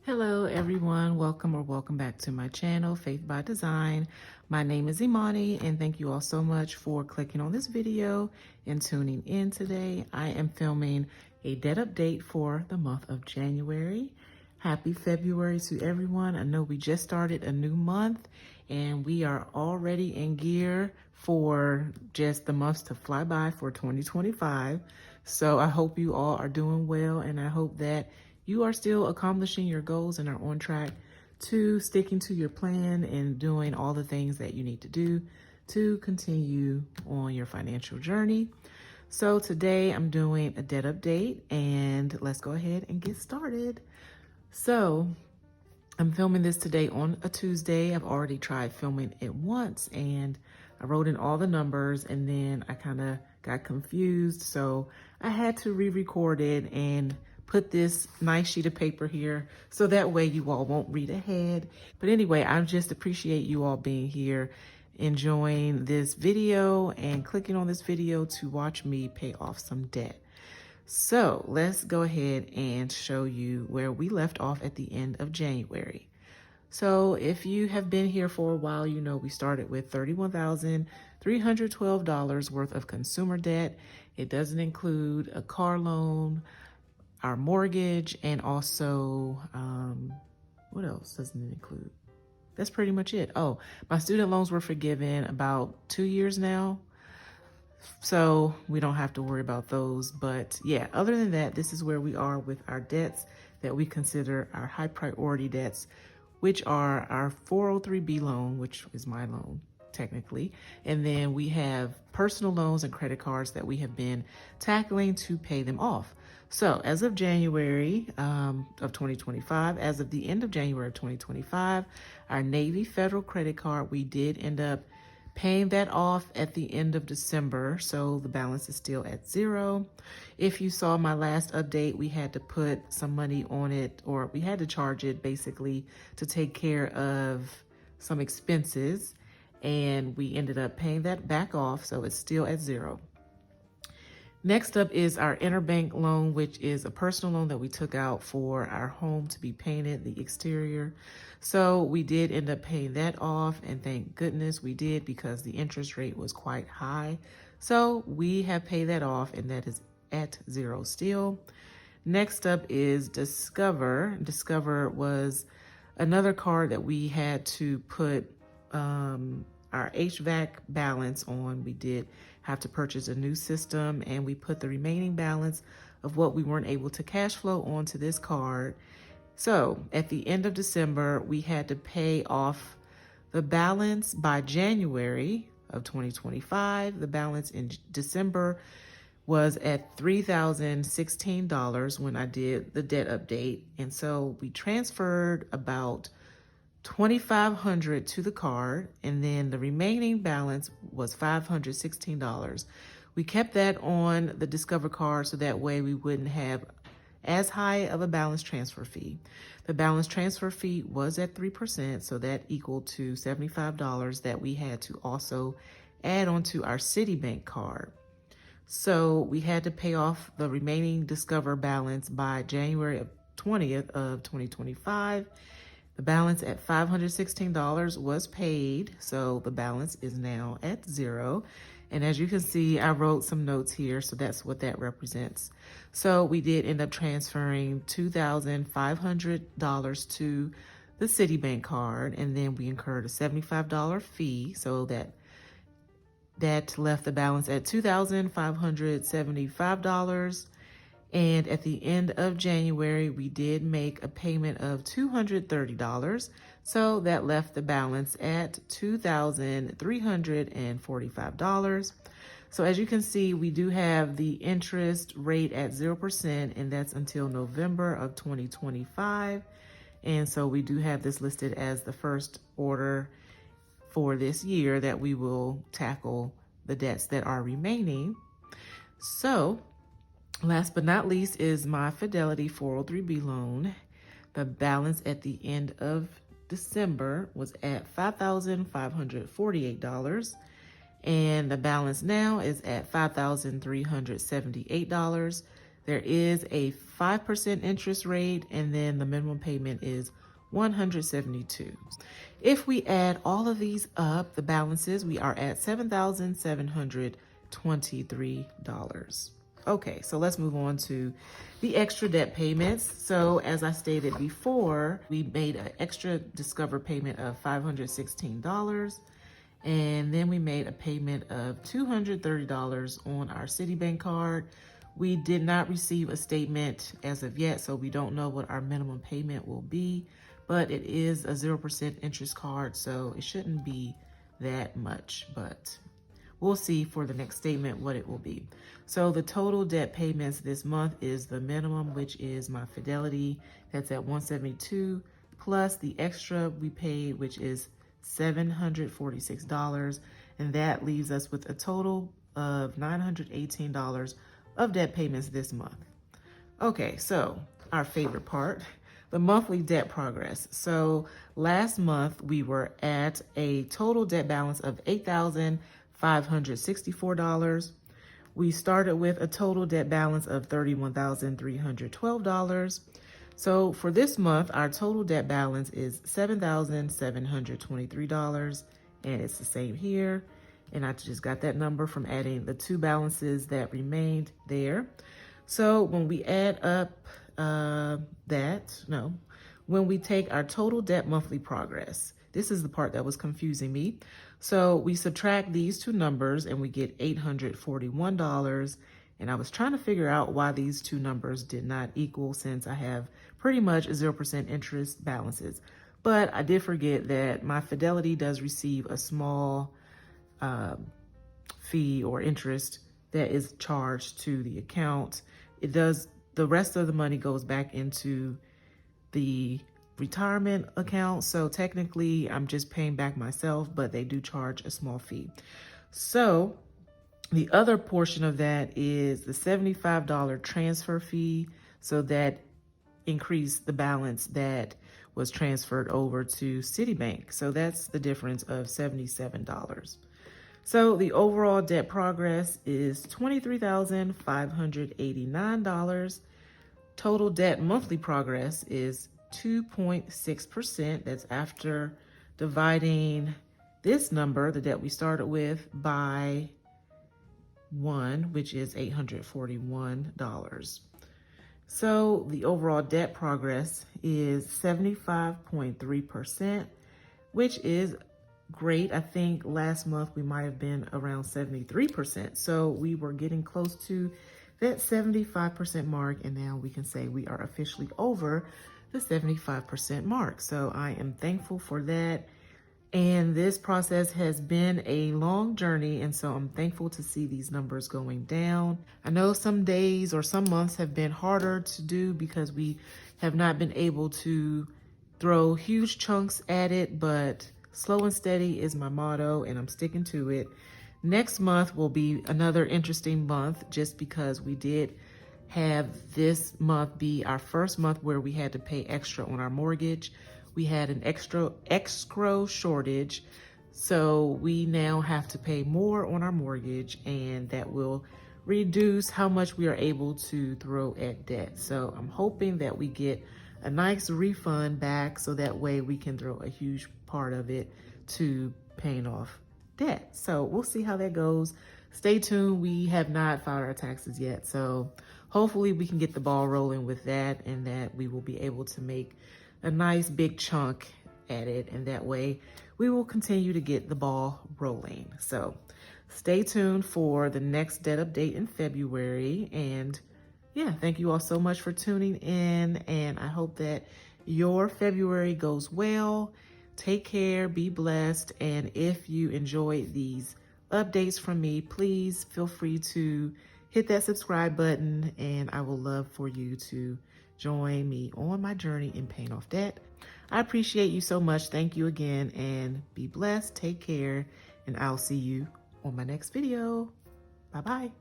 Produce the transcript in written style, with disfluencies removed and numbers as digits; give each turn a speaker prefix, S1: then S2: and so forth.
S1: Hello everyone, welcome back to my channel, Faith by Design. My name is Imani and thank you all so much for clicking on this video and tuning in today. I am filming a debt update for the month of January. Happy February to everyone. I know we just started a new month and we are already in gear for just the months to fly by for 2025. So I hope you all are doing well and I hope that you are still accomplishing your goals and are on track to sticking to your plan and doing all the things that you need to do to continue on your financial journey. So today I'm doing a debt update and let's go ahead and get started. So I'm filming this today on a Tuesday. I've already tried filming it once and I wrote in all the numbers and then I kind of got confused. So I had to re-record it and put this nice sheet of paper here so that way you all won't read ahead. But anyway, I just appreciate you all being here, enjoying this video and clicking on this video to watch me pay off some debt. So let's go ahead and show you where we left off at the end of January. So if you have been here for a while, you know we started with $31,312 worth of consumer debt. It doesn't include a car loan, our mortgage, and also, what else doesn't it include? That's pretty much it. Oh, my student loans were forgiven about 2 years now, so we don't have to worry about those. But yeah, other than that, this is where we are with our debts that we consider our high priority debts, which are our 403B loan, which is my loan technically. And then we have personal loans and credit cards that we have been tackling to pay them off. So as of January of 2025, as of the end of January of 2025, our Navy Federal credit card, we did end up paying that off at the end of December. So the balance is still at zero. If you saw my last update, we had to put some money on it, or we had to charge it basically to take care of some expenses. And we ended up paying that back off. So it's still at zero. Next up is our interbank loan, which is a personal loan that we took out for our home to be painted, the exterior. So we did end up paying that off, and thank goodness we did because the interest rate was quite high. So we have paid that off and that is at zero still. Next up is Discover. Discover was another card that we had to put our HVAC balance on. We did have to purchase a new system and we put the remaining balance of what we weren't able to cash flow onto this card. So at the end of December, we had to pay off the balance by January of 2025. The balance in December was at $3,016 when I did the debt update. And so we transferred about $2,500 to the card, and then the remaining balance was $516. We kept that on the Discover card so that way we wouldn't have as high of a balance transfer fee. The balance transfer fee was at 3%, so that equaled to $75 that we had to also add onto our Citibank card. So we had to pay off the remaining Discover balance by January 20th of 2025. The balance at $516 was paid, so the balance is now at zero. And as you can see, I wrote some notes here, so that's what that represents. So we did end up transferring $2,500 to the Citibank card, and then we incurred a $75 fee, so that left the balance at $2,575. And at the end of January, we did make a payment of $230. So that left the balance at $2,345. So as you can see, we do have the interest rate at 0%, and that's until November of 2025. And so we do have this listed as the first order for this year that we will tackle the debts that are remaining. So last but not least is my Fidelity 403B loan. The balance at the end of December was at $5,548, and the balance now is at $5,378. There is a 5% interest rate, and then the minimum payment is $172. If we add all of these up, the balances, we are at $7,723. Okay, so let's move on to the extra debt payments. So as I stated before, we made an extra Discover payment of $516. And then we made a payment of $230 on our Citibank card. We did not receive a statement as of yet, so we don't know what our minimum payment will be, but it is a 0% interest card, so it shouldn't be that much, but we'll see for the next statement what it will be. So the total debt payments this month is the minimum, which is my Fidelity, that's at $172, plus the extra we paid, which is $746, and that leaves us with a total of $918 of debt payments this month. Okay, so our favorite part, the monthly debt progress. So last month we were at a total debt balance of $8,564. We started with a total debt balance of $31,312. So for this month, our total debt balance is $7,723, and it's the same here. And I just got that number from adding the two balances that remained there. So when we add up when we take our total debt monthly progress, this is the part that was confusing me. So we subtract these two numbers and we get $841. And I was trying to figure out why these two numbers did not equal, since I have pretty much 0% interest balances. But I did forget that my Fidelity does receive a small fee or interest that is charged to the account. It does, the rest of the money goes back into the retirement account. So technically I'm just paying back myself, but they do charge a small fee. So the other portion of that is the $75 transfer fee. So that increased the balance that was transferred over to Citibank. So that's the difference of $77. So the overall debt progress is $23,589. Total debt monthly progress is 2.6%. That's after dividing this number, the debt we started with, by 1, which is $841. So the overall debt progress is 75.3%, which is great. I think last month we might have been around 73%. So we were getting close to that 75% mark, and now we can say we are officially over the 75% mark. So I am thankful for that. And this process has been a long journey, and so I'm thankful to see these numbers going down. I know some days or some months have been harder to do because we have not been able to throw huge chunks at it, but slow and steady is my motto, and I'm sticking to it. Next month will be another interesting month, just because we did have this month be our first month where we had to pay extra on our mortgage. We had an escrow shortage, so we now have to pay more on our mortgage, and that will reduce how much we are able to throw at debt. So I'm hoping that we get a nice refund back, so that way we can throw a huge part of it to paying off debt. So we'll see how that goes. Stay tuned. We have not filed our taxes yet, so hopefully we can get the ball rolling with that, and that we will be able to make a nice big chunk at it, and that way we will continue to get the ball rolling. So stay tuned for the next debt update in February. And yeah, thank you all so much for tuning in, and I hope that your February goes well. Take care, be blessed, and if you enjoyed these updates from me, please feel free to hit that subscribe button, and I will love for you to join me on my journey in paying off debt. I appreciate you so much. Thank you again, and be blessed. Take care, and I'll see you on my next video. Bye-bye.